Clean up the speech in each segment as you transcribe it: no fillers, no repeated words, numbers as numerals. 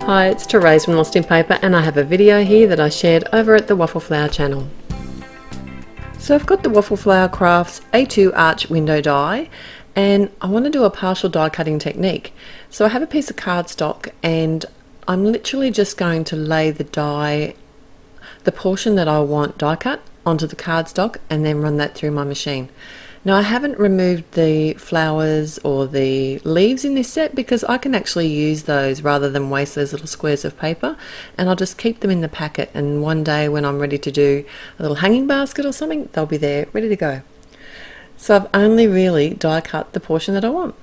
Hi, it's Therese from Lostinpaper, and I have a video here that I shared over at the Waffle Flower channel. So I've got the Waffle Flower Crafts A2 arch window die, and I want to do a partial die cutting technique. So I have a piece of cardstock and I'm literally just going to lay the die, the portion that I want die cut, onto the cardstock and then run that through my machine. Now I haven't removed the flowers or the leaves in this set because I can actually use those rather than waste those little squares of paper, and I'll just keep them in the packet, and one day when I'm ready to do a little hanging basket or something, they'll be there ready to go. So I've only really die cut the portion that I want.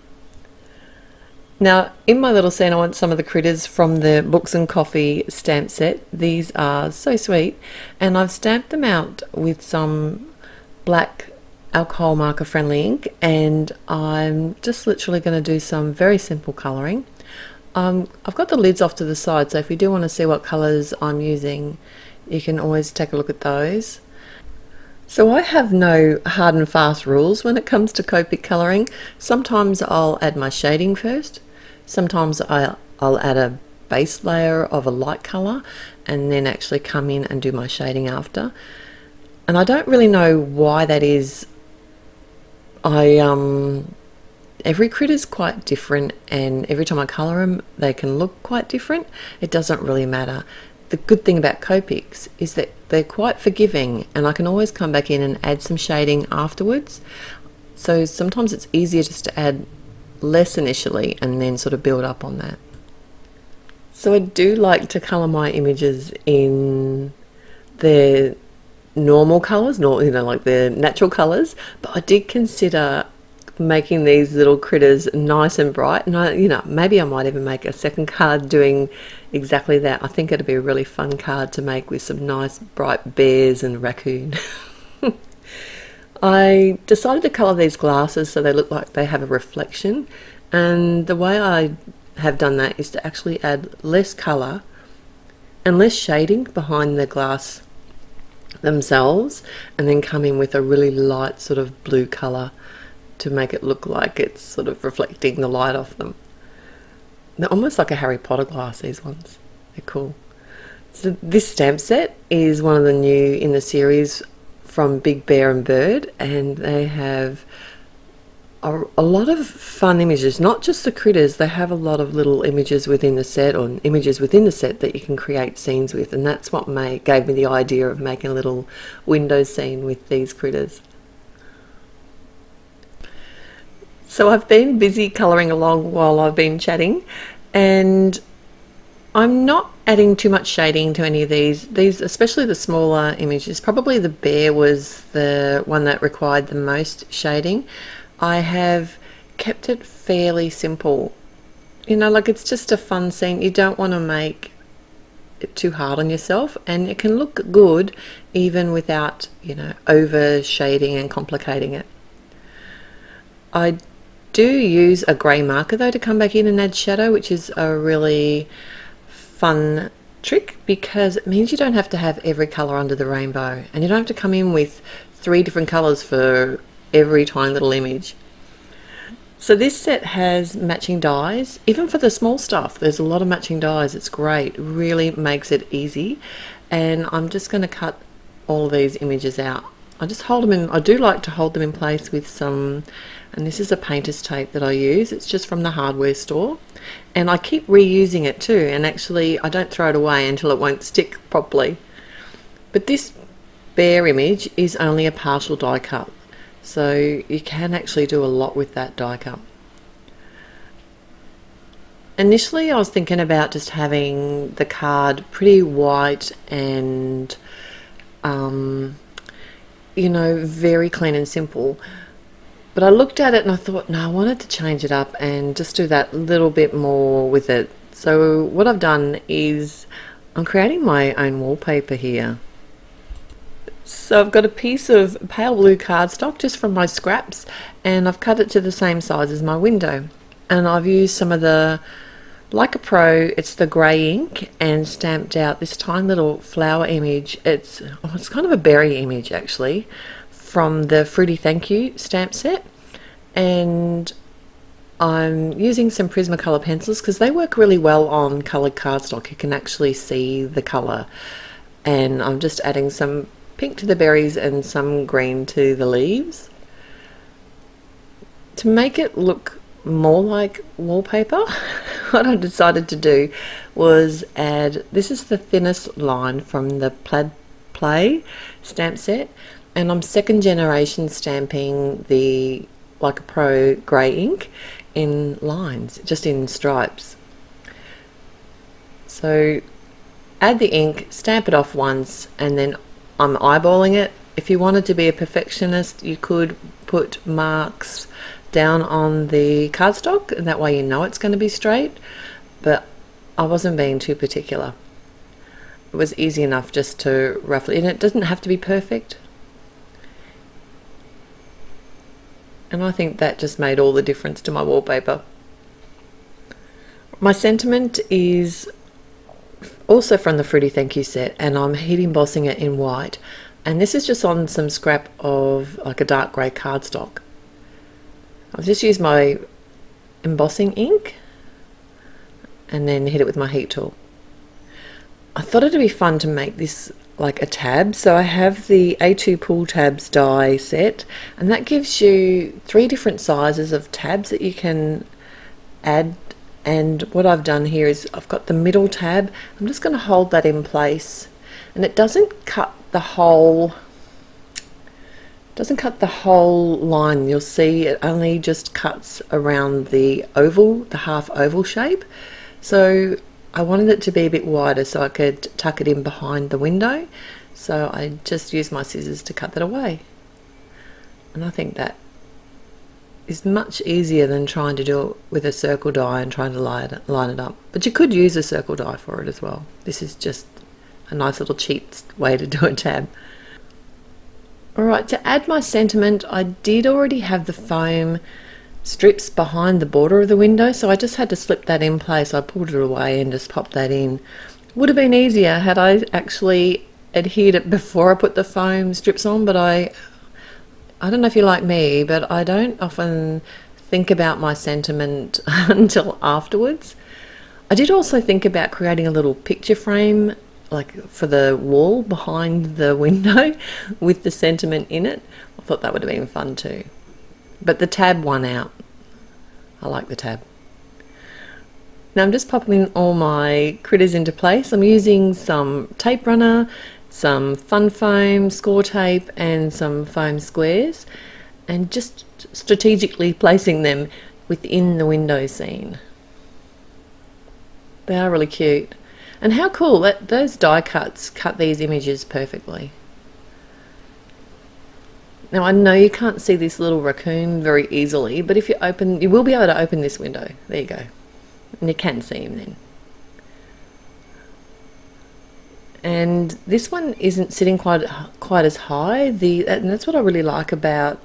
Now in my little scene I want some of the critters from the Books and Coffee stamp set. These are so sweet, and I've stamped them out with some black alcohol marker friendly ink, and I'm just literally going to do some very simple colouring. I've got the lids off to the side, so if you do want to see what colours I'm using, you can always take a look at those. So I have no hard and fast rules when it comes to Copic colouring. Sometimes I'll add my shading first, sometimes I'll add a base layer of a light colour and then actually come in and do my shading after. And I don't really know why that is. Every critter's quite different, and every time I colour them they can look quite different. It doesn't really matter. The good thing about Copics is that they're quite forgiving, and I can always come back in and add some shading afterwards. So sometimes it's easier just to add less initially and then sort of build up on that. So I do like to colour my images in their normal colours, like the natural colours, but I did consider making these little critters nice and bright, and maybe I might even make a second card doing exactly that. I think it'd be a really fun card to make with some nice bright bears and raccoon. I decided to colour these glasses so they look like they have a reflection, and the way I have done that is to actually add less colour and less shading behind the glass themselves, and then come in with a really light sort of blue colour to make it look like it's sort of reflecting the light off them. They're almost like a Harry Potter glass, these ones. They're cool. So this stamp set is one of the new in the series from Big Bear and Bird, and they have a lot of fun images, not just the critters. They have a lot of little images within the set, or images within the set that you can create scenes with, and that's what gave me the idea of making a little window scene with these critters. So I've been busy colouring along while I've been chatting, and I'm not adding too much shading to any of these, especially the smaller images. Probably the bear was the one that required the most shading. I have kept it fairly simple. Like it's just a fun scene. You don't want to make it too hard on yourself, and it can look good even without, over shading and complicating it. I do use a grey marker though to come back in and add shadow, which is a really fun trick because it means you don't have to have every colour under the rainbow, and you don't have to come in with 3 different colours for every tiny little image. So this set has matching dies, even for the small stuff. There's a lot of matching dies. It's great. It really makes it easy. And I'm just going to cut all of these images out. I just hold them in. I do like to hold them in place with some, and this is a painter's tape that I use. It's just from the hardware store, and I keep reusing it too, and actually I don't throw it away until it won't stick properly. But this bear image is only a partial die cut, so you can actually do a lot with that die cut. Initially I was thinking about just having the card pretty white and very clean and simple, but I looked at it and I thought, no, I wanted to change it up and just do that little bit more with it. So what I've done is I'm creating my own wallpaper here. So I've got a piece of pale blue cardstock just from my scraps, and I've cut it to the same size as my window, and I've used some of the, like a pro, it's the grey ink, and stamped out this tiny little flower image. It's kind of a berry image actually, from the Fruity Thank You stamp set, and I'm using some Prismacolor pencils because they work really well on coloured cardstock. You can actually see the colour. And I'm just adding some pink to the berries and some green to the leaves. To make it look more like wallpaper, what I decided to do was add, this is the thinnest line from the Plaid Play stamp set, and I'm second generation stamping the Like a Pro grey ink in lines, just in stripes. So add the ink, stamp it off once, and then I'm eyeballing it. If you wanted to be a perfectionist, you could put marks down on the cardstock, and that way you know it's going to be straight, but I wasn't being too particular. It was easy enough just to roughly, and it doesn't have to be perfect. And I think that just made all the difference to my wallpaper. My sentiment is also from the Fruity Thank You set, and I'm heat embossing it in white. And this is just on some scrap of like a dark grey cardstock. I've just used my embossing ink and then hit it with my heat tool. I thought it'd be fun to make this like a tab, so I have the A2 pull tabs die set, and that gives you 3 different sizes of tabs that you can add. And what I've done here is I've got the middle tab. I'm just going to hold that in place, and it doesn't cut the whole line. You'll see it only just cuts around the oval, the half oval shape. So I wanted it to be a bit wider so I could tuck it in behind the window, so I just used my scissors to cut that away. And I think that is much easier than trying to do it with a circle die and trying to line it up. But you could use a circle die for it as well. This is just a nice little cheap way to do a tab. Alright, to add my sentiment, I did already have the foam strips behind the border of the window, so I just had to slip that in place. I pulled it away and just popped that in. Would have been easier had I actually adhered it before I put the foam strips on, but I don't know if you're like me, but I don't often think about my sentiment until afterwards. I did also think about creating a little picture frame like for the wall behind the window with the sentiment in it. I thought that would have been fun too. But the tab won out. I like the tab. Now I'm just popping all my critters into place. I'm using some tape runner, some fun foam, score tape, and some foam squares, and just strategically placing them within the window scene. They are really cute. And how cool that those die cuts cut these images perfectly. Now I know you can't see this little raccoon very easily, but if you open, you will be able to open this window. There you go. And you can see him then. And this one isn't sitting quite as high. And that's what I really like about,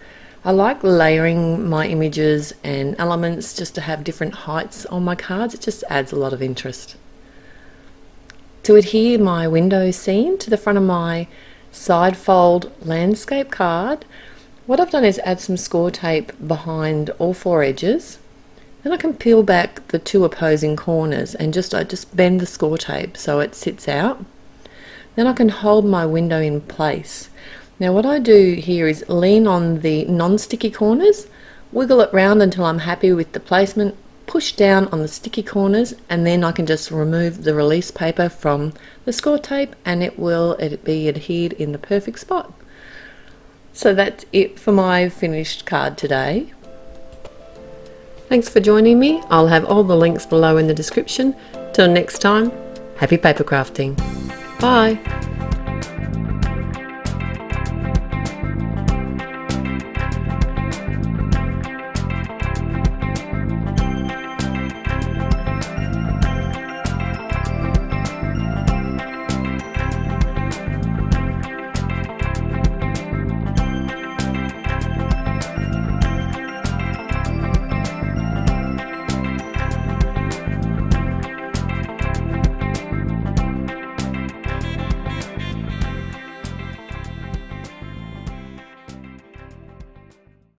I like layering my images and elements just to have different heights on my cards. It just adds a lot of interest. To adhere my window scene to the front of my side fold landscape card, what I've done is add some score tape behind all 4 edges. Then I can peel back the 2 opposing corners and I just bend the score tape so it sits out. Then I can hold my window in place. Now what I do here is lean on the non-sticky corners, wiggle it round until I'm happy with the placement, push down on the sticky corners, and then I can just remove the release paper from the score tape and it will be adhered in the perfect spot. So that's it for my finished card today. Thanks for joining me. I'll have all the links below in the description. Till next time, happy paper crafting. Bye.